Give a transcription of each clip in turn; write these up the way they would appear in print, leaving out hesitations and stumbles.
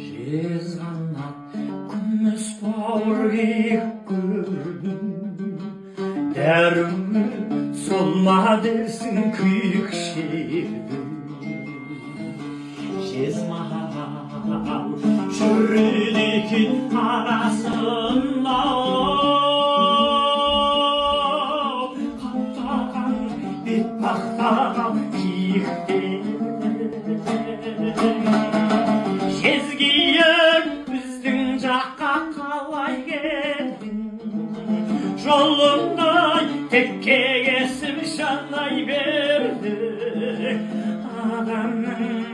Жезғанат күміс бауыр күйіккүн дәрі солма дерсің күйік шерді жезмал жүреді арасында қаптаған бетпақтаған киіктер жезгиіп біздің жаққа қалай келдің жолыңдай текке кесіп жанай берді адамның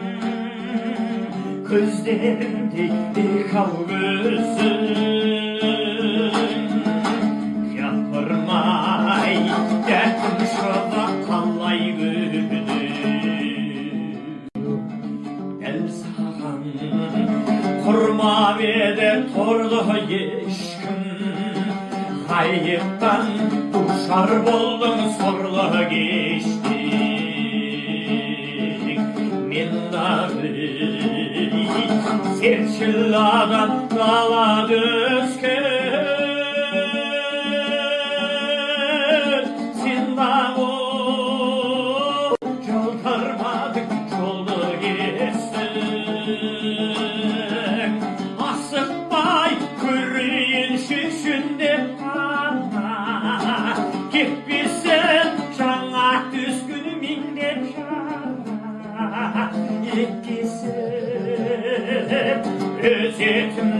көздеріндей бекал көзің япырмай дәртім шоға қалай көді дәл саған құрмап еді торды ешкім ғайыптан душар болдың сорлы кештің мен дағы сершіл адам далада өскен сен дағы жолдармадың жолды кестің асықпай көрейінші шүндеп қана кетпесін жаңа түскін меңдеп жана еткесін өз етім